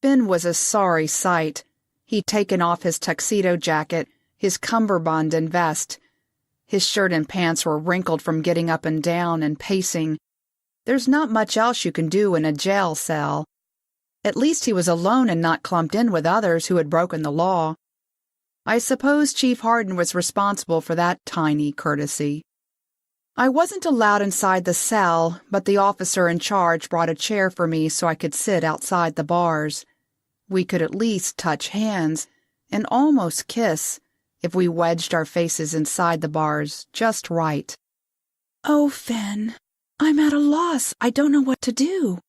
Finn was a sorry sight. He'd taken off his tuxedo jacket, his cummerbund and vest. His shirt and pants were wrinkled from getting up and down and pacing. There's not much else you can do in a jail cell. At least he was alone and not clumped in with others who had broken the law. I suppose Chief Harden was responsible for that tiny courtesy. I wasn't allowed inside the cell, but the officer in charge brought a chair for me so I could sit outside the bars. We could at least touch hands and almost kiss if we wedged our faces inside the bars just right. "Oh, Finn, I'm at a loss. I don't know what to do.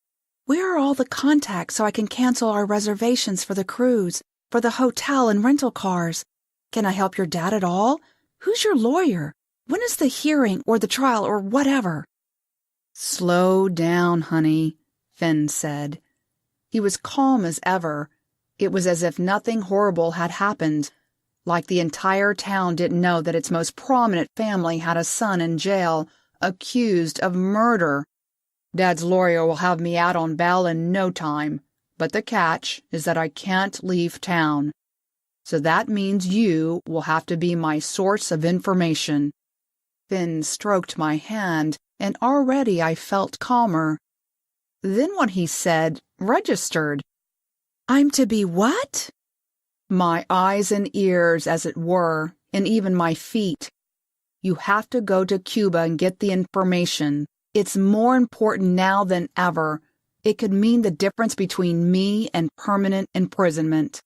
Where are all the contacts so I can cancel our reservations for the cruise, for the hotel and rental cars? Can I help your dad at all? Who's your lawyer? When is the hearing or the trial or whatever?" "Slow down, honey," Finn said. He was calm as ever. It was as if nothing horrible had happened, like the entire town didn't know that its most prominent family had a son in jail, accused of murder. Dad's lawyer will have me out on bail in no time, but the catch is that I can't leave town. So that means you will have to be my source of information. Finn stroked my hand, and already I felt calmer. Then what he said registered. "I'm to be what?" My eyes and ears, as it were, and even my feet. You have to go to Cuba and get the information. It's more important now than ever. It could mean the difference between me and permanent imprisonment.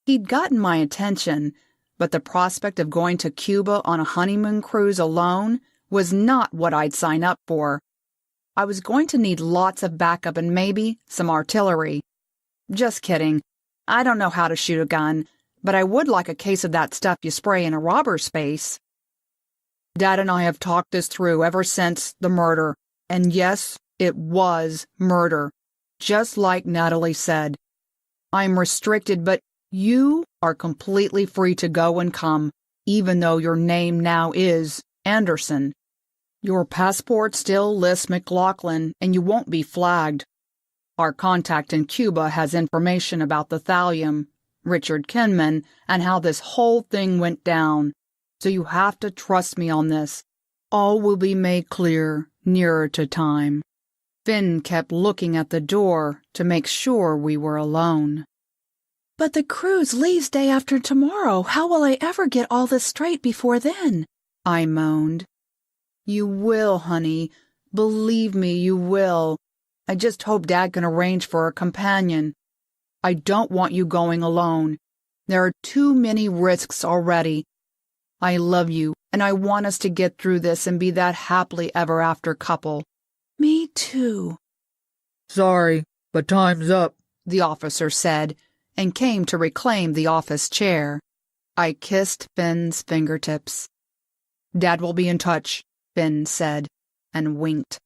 He'd gotten my attention, but the prospect of going to Cuba on a honeymoon cruise alone was not what I'd sign up for. I was going to need lots of backup and maybe some artillery. Just kidding. I don't know how to shoot a gun, but I would like a case of that stuff you spray in a robber's face. Dad and I have talked this through ever since the murder, and yes, it was murder, just like Natalie said. I'm restricted, but you are completely free to go and come, even though your name now is Anderson. Your passport still lists McLaughlin, and you won't be flagged. Our contact in Cuba has information about the thallium, Richard Kinman, and how this whole thing went down. So you have to trust me on this. All will be made clear nearer to time. Finn kept looking at the door to make sure we were alone. "But the cruise leaves day after tomorrow. How will I ever get all this straight before then?" I moaned. You will, honey. Believe me, you will. I just hope Dad can arrange for a companion. I don't want you going alone. There are too many risks already. I love you, and I want us to get through this and be that happily ever after couple. Me too. "Sorry, but time's up," the officer said, and came to reclaim the office chair. I kissed Finn's fingertips. Dad will be in touch, Finn said, and winked.